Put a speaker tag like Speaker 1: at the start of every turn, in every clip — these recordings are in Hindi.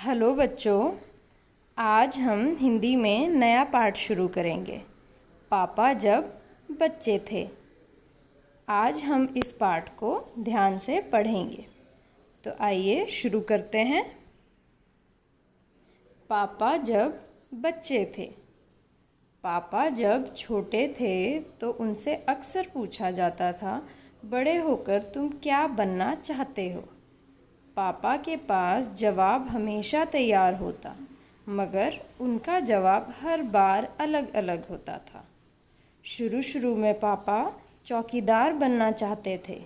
Speaker 1: हेलो बच्चों, आज हम हिंदी में नया पाठ शुरू करेंगे। पापा जब बच्चे थे। आज हम इस पाठ को ध्यान से पढ़ेंगे। तो आइए शुरू करते हैं। पापा जब बच्चे थे। पापा जब छोटे थे तो उनसे अक्सर पूछा जाता था, बड़े होकर तुम क्या बनना चाहते हो। पापा के पास जवाब हमेशा तैयार होता, मगर उनका जवाब हर बार अलग अलग होता था। शुरू शुरू में पापा चौकीदार बनना चाहते थे।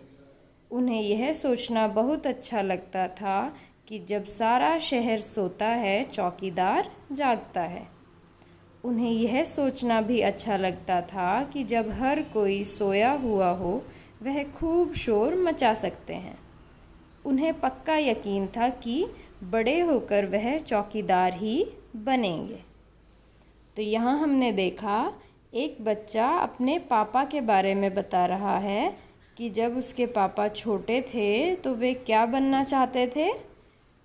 Speaker 1: उन्हें यह सोचना बहुत अच्छा लगता था कि जब सारा शहर सोता है, चौकीदार जागता है। उन्हें यह सोचना भी अच्छा लगता था कि जब हर कोई सोया हुआ हो, वह खूब शोर मचा सकते हैं। उन्हें पक्का यकीन था कि बड़े होकर वह चौकीदार ही बनेंगे। तो यहाँ हमने देखा, एक बच्चा अपने पापा के बारे में बता रहा है कि जब उसके पापा छोटे थे तो वे क्या बनना चाहते थे।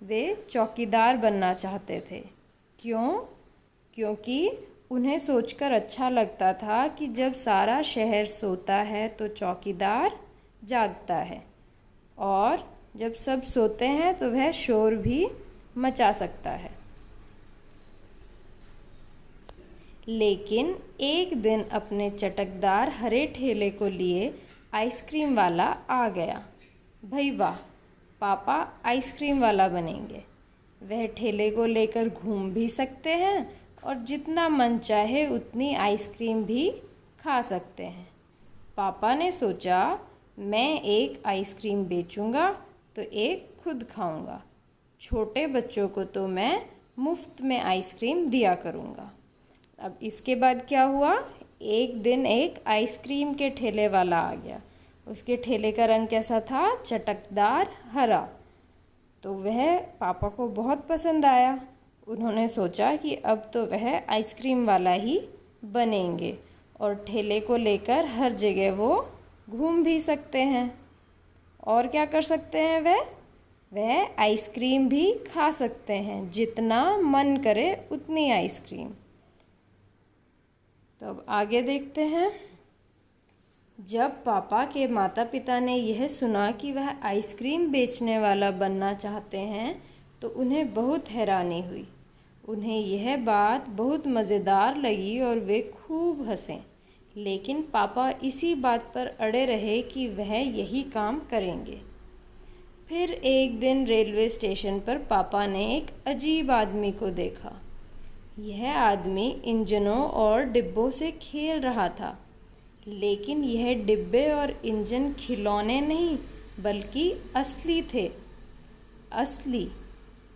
Speaker 1: वे चौकीदार बनना चाहते थे। क्यों? क्योंकि उन्हें सोचकर अच्छा लगता था कि जब सारा शहर सोता है तो चौकीदार जागता है, और जब सब सोते हैं तो वह शोर भी मचा सकता है। लेकिन एक दिन अपने चटकदार हरे ठेले को लिए आइसक्रीम वाला आ गया। भई वाह, पापा आइसक्रीम वाला बनेंगे। वह ठेले को लेकर घूम भी सकते हैं और जितना मन चाहे उतनी आइसक्रीम भी खा सकते हैं। पापा ने सोचा, मैं एक आइसक्रीम बेचूंगा तो एक खुद खाऊंगा। छोटे बच्चों को तो मैं मुफ्त में आइसक्रीम दिया करूंगा। अब इसके बाद क्या हुआ? एक दिन एक आइसक्रीम के ठेले वाला आ गया। उसके ठेले का रंग कैसा था? चटकदार हरा। तो वह पापा को बहुत पसंद आया। उन्होंने सोचा कि अब तो वह आइसक्रीम वाला ही बनेंगे और ठेले को लेकर हर जगह वो घूम भी सकते हैं। और क्या कर सकते हैं? वह आइसक्रीम भी खा सकते हैं, जितना मन करे उतनी आइसक्रीम। तो अब आगे देखते हैं। जब पापा के माता पिता ने यह सुना कि वह आइसक्रीम बेचने वाला बनना चाहते हैं तो उन्हें बहुत हैरानी हुई। उन्हें यह बात बहुत मज़ेदार लगी और वे खूब हंसे। लेकिन पापा इसी बात पर अड़े रहे कि वह यही काम करेंगे। फिर एक दिन रेलवे स्टेशन पर पापा ने एक अजीब आदमी को देखा। यह आदमी इंजनों और डिब्बों से खेल रहा था। लेकिन यह डिब्बे और इंजन खिलौने नहीं, बल्कि असली थे। असली।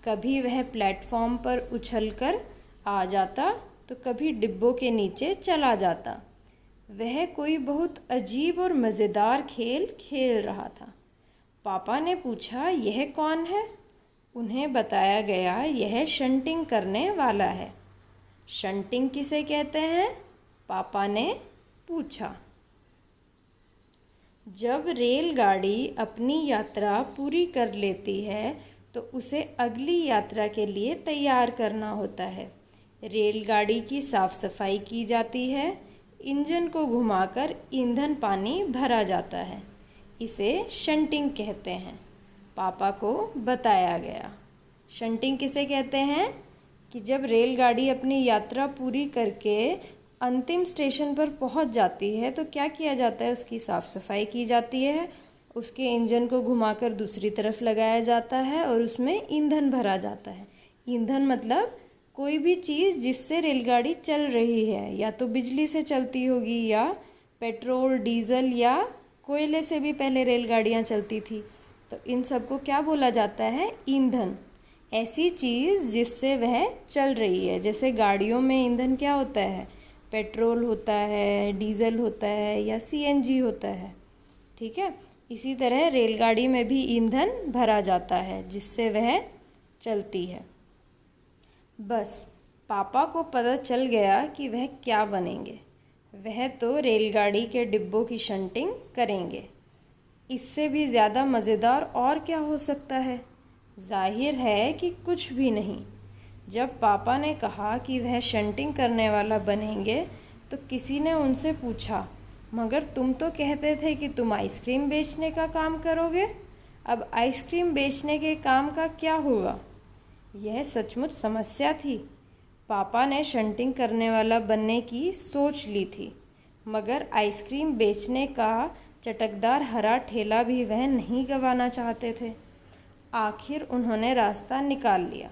Speaker 1: कभी वह प्लेटफॉर्म पर उछलकर आ जाता तो कभी डिब्बों के नीचे चला जाता। वह कोई बहुत अजीब और मज़ेदार खेल खेल रहा था। पापा ने पूछा, यह कौन है? उन्हें बताया गया, यह शंटिंग करने वाला है। शंटिंग किसे कहते हैं? पापा ने पूछा। जब रेलगाड़ी अपनी यात्रा पूरी कर लेती है तो उसे अगली यात्रा के लिए तैयार करना होता है। रेलगाड़ी की साफ सफाई की जाती है। इंजन को घुमाकर ईंधन पानी भरा जाता है। इसे शंटिंग कहते हैं। पापा को बताया गया। शंटिंग किसे कहते हैं? कि जब रेलगाड़ी अपनी यात्रा पूरी करके अंतिम स्टेशन पर पहुंच जाती है तो क्या किया जाता है? उसकी साफ़ सफाई की जाती है। उसके इंजन को घुमाकर दूसरी तरफ लगाया जाता है और उसमें ईंधन भरा जाता है। ईंधन मतलब कोई भी चीज़ जिससे रेलगाड़ी चल रही है, या तो बिजली से चलती होगी या पेट्रोल, डीजल या कोयले से भी पहले रेलगाड़ियाँ चलती थी। तो इन सब को क्या बोला जाता है? ईंधन। ऐसी चीज़ जिससे वह चल रही है। जैसे गाड़ियों में ईंधन क्या होता है? पेट्रोल होता है, डीजल होता है या सीएनजी होता है। ठीक है, इसी तरह रेलगाड़ी में भी ईंधन भरा जाता है जिससे वह चलती है। बस पापा को पता चल गया कि वह क्या बनेंगे। वह तो रेलगाड़ी के डिब्बों की शंटिंग करेंगे। इससे भी ज़्यादा मज़ेदार और क्या हो सकता है? जाहिर है कि कुछ भी नहीं। जब पापा ने कहा कि वह शंटिंग करने वाला बनेंगे तो किसी ने उनसे पूछा, मगर तुम तो कहते थे कि तुम आइसक्रीम बेचने का काम करोगे, अब आइसक्रीम बेचने के काम का क्या होगा? यह सचमुच समस्या थी। पापा ने शंटिंग करने वाला बनने की सोच ली थी, मगर आइसक्रीम बेचने का चटकदार हरा ठेला भी वह नहीं गंवाना चाहते थे। आखिर उन्होंने रास्ता निकाल लिया।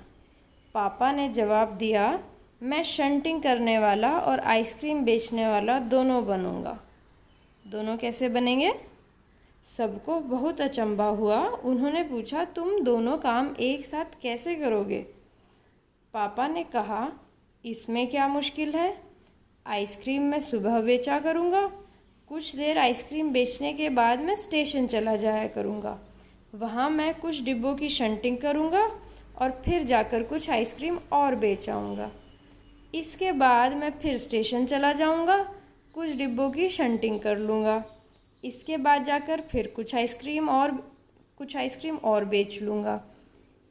Speaker 1: पापा ने जवाब दिया, मैं शंटिंग करने वाला और आइसक्रीम बेचने वाला दोनों बनूंगा। दोनों कैसे बनेंगे? सबको बहुत अचंभा हुआ। उन्होंने पूछा, तुम दोनों काम एक साथ कैसे करोगे? पापा ने कहा, इसमें क्या मुश्किल है? आइसक्रीम मैं सुबह बेचा करूँगा। कुछ देर आइसक्रीम बेचने के बाद मैं स्टेशन चला जाया करूँगा। वहाँ मैं कुछ डिब्बों की शंटिंग करूँगा और फिर जाकर कुछ आइसक्रीम और बेच आऊँगा। इसके बाद मैं फिर स्टेशन चला जाऊँगा, कुछ डिब्बों की शंटिंग कर लूँगा। इसके बाद जाकर फिर कुछ आइसक्रीम और बेच लूँगा।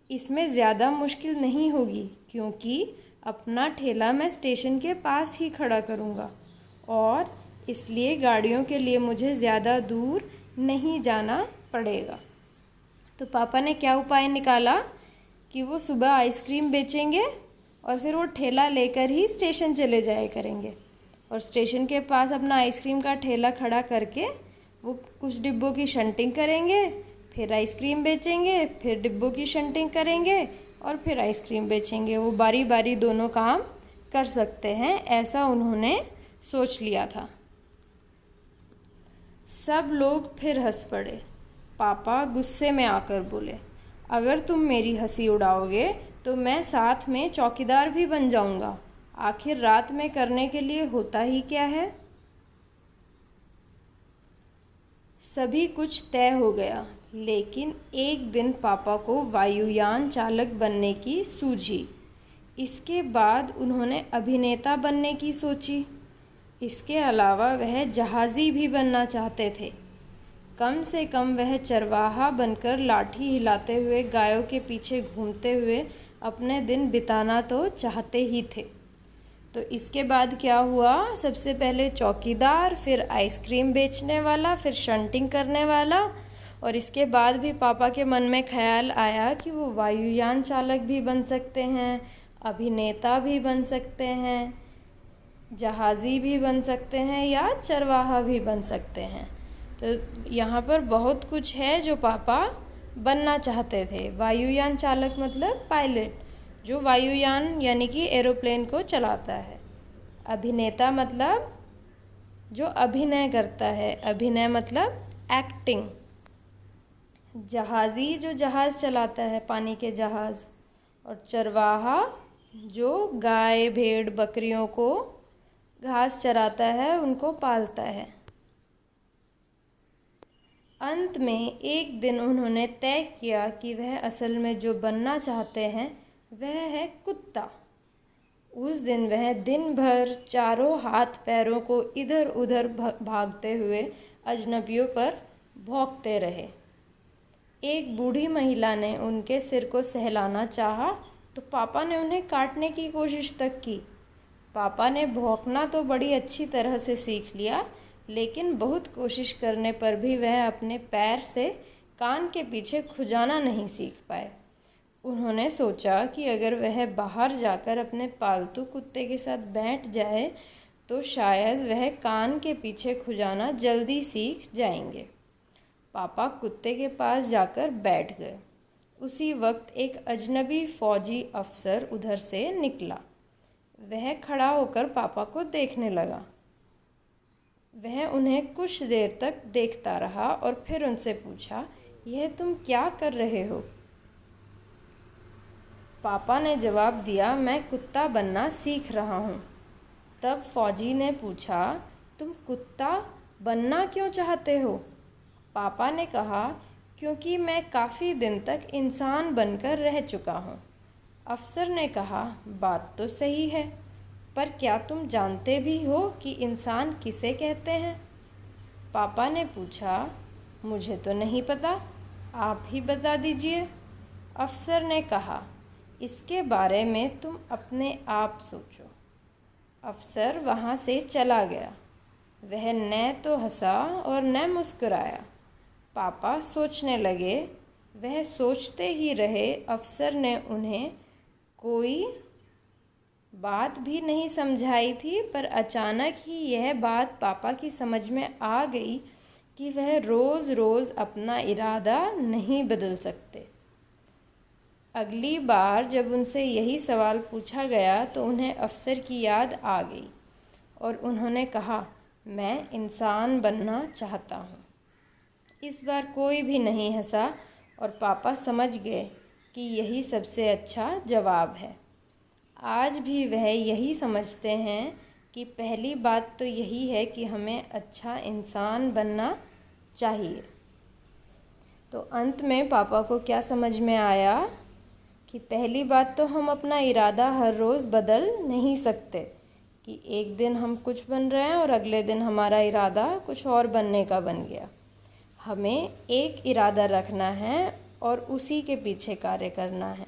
Speaker 1: इसमें ज़्यादा मुश्किल नहीं होगी, क्योंकि अपना ठेला मैं स्टेशन के पास ही खड़ा करूँगा और इसलिए गाड़ियों के लिए मुझे ज़्यादा दूर नहीं जाना पड़ेगा। तो पापा ने क्या उपाय निकाला कि वो सुबह आइसक्रीम बेचेंगे और फिर वो ठेला लेकर ही स्टेशन चले जाया करेंगे और स्टेशन के पास अपना आइसक्रीम का ठेला खड़ा करके वो कुछ डिब्बों की शंटिंग करेंगे, फिर आइसक्रीम बेचेंगे, फिर डिब्बों की शंटिंग करेंगे और फिर आइसक्रीम बेचेंगे। वो बारी बारी दोनों काम कर सकते हैं, ऐसा उन्होंने सोच लिया था। सब लोग फिर हंस पड़े। पापा गुस्से में आकर बोले, अगर तुम मेरी हंसी उड़ाओगे तो मैं साथ में चौकीदार भी बन जाऊंगा। आखिर रात में करने के लिए होता ही क्या है? सभी कुछ तय हो गया, लेकिन एक दिन पापा को वायुयान चालक बनने की सूझी। इसके बाद उन्होंने अभिनेता बनने की सोची। इसके अलावा वह जहाज़ी भी बनना चाहते थे। कम से कम वह चरवाहा बनकर लाठी हिलाते हुए गायों के पीछे घूमते हुए अपने दिन बिताना तो चाहते ही थे। तो इसके बाद क्या हुआ? सबसे पहले चौकीदार, फिर आइसक्रीम बेचने वाला, फिर शंटिंग करने वाला, और इसके बाद भी पापा के मन में ख्याल आया कि वो वायुयान चालक भी बन सकते हैं, अभिनेता भी बन सकते हैं, जहाज़ी भी बन सकते हैं या चरवाहा भी बन सकते हैं। तो यहाँ पर बहुत कुछ है जो पापा बनना चाहते थे। वायुयान चालक मतलब पायलट, जो वायुयान यानी कि एरोप्लेन को चलाता है। अभिनेता मतलब जो अभिनय करता है, अभिनय मतलब एक्टिंग। जहाज़ी जो जहाज़ चलाता है, पानी के जहाज़। और चरवाहा जो गाय भेड़ बकरियों को घास चराता है, उनको पालता है। अंत में एक दिन उन्होंने तय किया कि वह असल में जो बनना चाहते हैं वह है कुत्ता। उस दिन वह दिन भर चारों हाथ पैरों को इधर उधर भागते हुए अजनबियों पर भौंकते रहे। एक बूढ़ी महिला ने उनके सिर को सहलाना चाहा तो पापा ने उन्हें काटने की कोशिश तक की। पापा ने भौंकना तो बड़ी अच्छी तरह से सीख लिया, लेकिन बहुत कोशिश करने पर भी वह अपने पैर से कान के पीछे खुजाना नहीं सीख पाए। उन्होंने सोचा कि अगर वह बाहर जाकर अपने पालतू कुत्ते के साथ बैठ जाए तो शायद वह कान के पीछे खुजाना जल्दी सीख जाएंगे। पापा कुत्ते के पास जाकर बैठ गए। उसी वक्त एक अजनबी फौजी अफसर उधर से निकला। वह खड़ा होकर पापा को देखने लगा। वह उन्हें कुछ देर तक देखता रहा और फिर उनसे पूछा, यह तुम क्या कर रहे हो? पापा ने जवाब दिया, मैं कुत्ता बनना सीख रहा हूँ। तब फौजी ने पूछा, तुम कुत्ता बनना क्यों चाहते हो? पापा ने कहा, क्योंकि मैं काफ़ी दिन तक इंसान बनकर रह चुका हूँ। अफसर ने कहा, बात तो सही है, पर क्या तुम जानते भी हो कि इंसान किसे कहते हैं? पापा ने पूछा, मुझे तो नहीं पता, आप ही बता दीजिए। अफसर ने कहा, इसके बारे में तुम अपने आप सोचो। अफसर वहाँ से चला गया। वह न तो हंसा और न मुस्कुराया। पापा सोचने लगे। वह सोचते ही रहे। अफसर ने उन्हें कोई बात भी नहीं समझाई थी, पर अचानक ही यह बात पापा की समझ में आ गई कि वह रोज़ रोज़ अपना इरादा नहीं बदल सकते। अगली बार जब उनसे यही सवाल पूछा गया तो उन्हें अफसर की याद आ गई और उन्होंने कहा, मैं इंसान बनना चाहता हूँ। इस बार कोई भी नहीं हंसा और पापा समझ गए कि यही सबसे अच्छा जवाब है। आज भी वह यही समझते हैं कि पहली बात तो यही है कि हमें अच्छा इंसान बनना चाहिए। तो अंत में पापा को क्या समझ में आया कि पहली बात तो हम अपना इरादा हर रोज़ बदल नहीं सकते, कि एक दिन हम कुछ बन रहे हैं और अगले दिन हमारा इरादा कुछ और बनने का बन गया। हमें एक इरादा रखना है और उसी के पीछे कार्य करना है।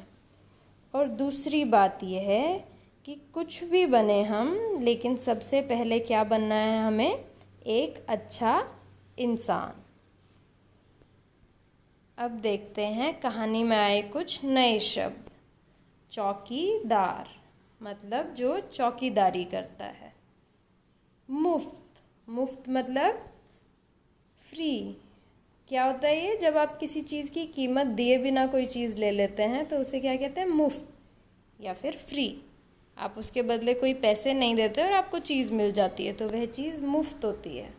Speaker 1: और दूसरी बात यह है कि कुछ भी बने हम, लेकिन सबसे पहले क्या बनना है हमें? एक अच्छा इंसान। अब देखते हैं कहानी में आए कुछ नए शब्द। चौकीदार मतलब जो चौकीदारी करता है। मुफ्त, मुफ्त मतलब फ्री। क्या होता है ये? जब आप किसी चीज़ की कीमत दिए बिना कोई चीज़ ले लेते हैं तो उसे क्या कहते हैं? मुफ्त या फिर फ्री। आप उसके बदले कोई पैसे नहीं देते और आपको चीज़ मिल जाती है तो वह चीज़ मुफ्त होती है।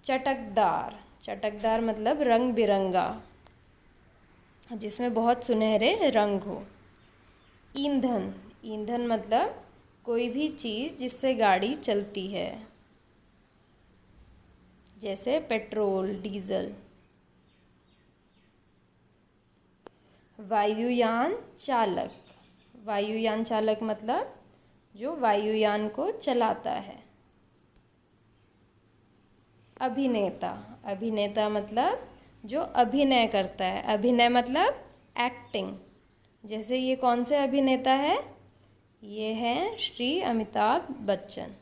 Speaker 1: चटकदार, चटकदार मतलब रंग बिरंगा, जिसमें बहुत सुनहरे रंग हो। ईंधन, ईंधन मतलब कोई भी चीज़ जिससे गाड़ी चलती है, जैसे पेट्रोल, डीजल। वायुयान चालक, वायुयान चालक मतलब जो वायुयान को चलाता है। अभिनेता, अभिनेता मतलब जो अभिनय करता है। अभिनय मतलब एक्टिंग। जैसे ये कौन से अभिनेता है? ये हैं श्री अमिताभ बच्चन।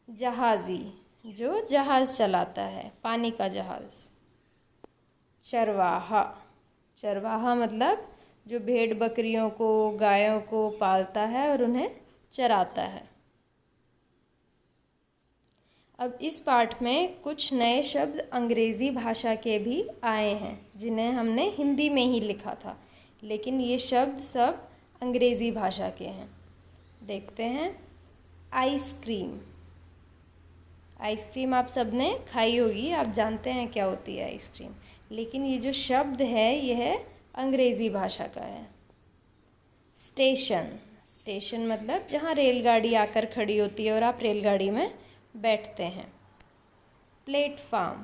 Speaker 1: जहाज़ी, जो जहाज़ चलाता है, पानी का जहाज़। चरवाहा, चरवाहा मतलब जो भेड़ बकरियों को, गायों को पालता है और उन्हें चराता है। अब इस पाठ में कुछ नए शब्द अंग्रेज़ी भाषा के भी आए हैं, जिन्हें हमने हिंदी में ही लिखा था, लेकिन ये शब्द सब अंग्रेज़ी भाषा के हैं। देखते हैं। आइसक्रीम, आइसक्रीम आप सबने खाई होगी, आप जानते हैं क्या होती है आइसक्रीम, लेकिन ये जो शब्द है यह अंग्रेज़ी भाषा का है। स्टेशन, स्टेशन मतलब जहाँ रेलगाड़ी आकर खड़ी होती है और आप रेलगाड़ी में बैठते हैं। प्लेटफार्म,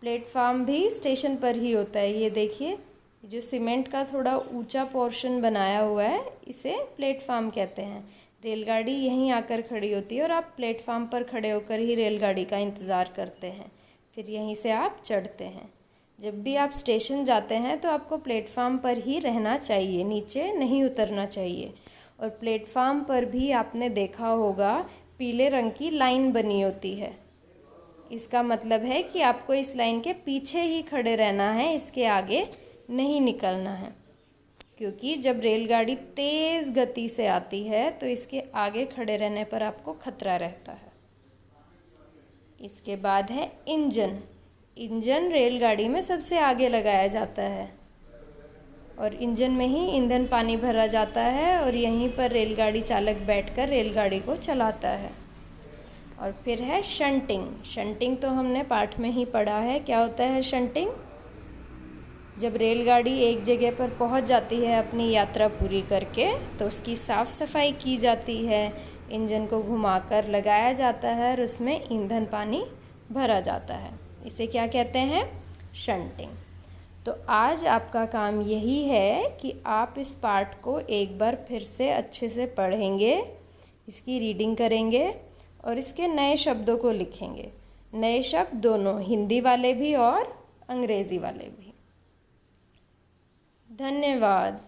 Speaker 1: प्लेटफार्म भी स्टेशन पर ही होता है। ये देखिए, जो सीमेंट का थोड़ा ऊंचा पोर्शन बनाया हुआ है इसे प्लेटफार्म कहते हैं। रेलगाड़ी यहीं आकर खड़ी होती है और आप प्लेटफार्म पर खड़े होकर ही रेलगाड़ी का इंतज़ार करते हैं, फिर यहीं से आप चढ़ते हैं। जब भी आप स्टेशन जाते हैं तो आपको प्लेटफार्म पर ही रहना चाहिए, नीचे नहीं उतरना चाहिए। और प्लेटफार्म पर भी आपने देखा होगा पीले रंग की लाइन बनी होती है। इसका मतलब है कि आपको इस लाइन के पीछे ही खड़े रहना है, इसके आगे नहीं निकलना है, क्योंकि जब रेलगाड़ी तेज़ गति से आती है तो इसके आगे खड़े रहने पर आपको खतरा रहता है। इसके बाद है इंजन। इंजन रेलगाड़ी में सबसे आगे लगाया जाता है और इंजन में ही ईंधन पानी भरा जाता है और यहीं पर रेलगाड़ी चालक बैठकर रेलगाड़ी को चलाता है। और फिर है शंटिंग। शंटिंग तो हमने पाठ में ही पढ़ा है। क्या होता है शंटिंग? जब रेलगाड़ी एक जगह पर पहुंच जाती है अपनी यात्रा पूरी करके तो उसकी साफ़ सफाई की जाती है, इंजन को घुमाकर लगाया जाता है और उसमें ईंधन पानी भरा जाता है। इसे क्या कहते हैं? शंटिंग। तो आज आपका काम यही है कि आप इस पाठ को एक बार फिर से अच्छे से पढ़ेंगे, इसकी रीडिंग करेंगे और इसके नए शब्दों को लिखेंगे। नए शब्द दोनों, हिंदी वाले भी और अंग्रेज़ी वाले भी। धन्यवाद।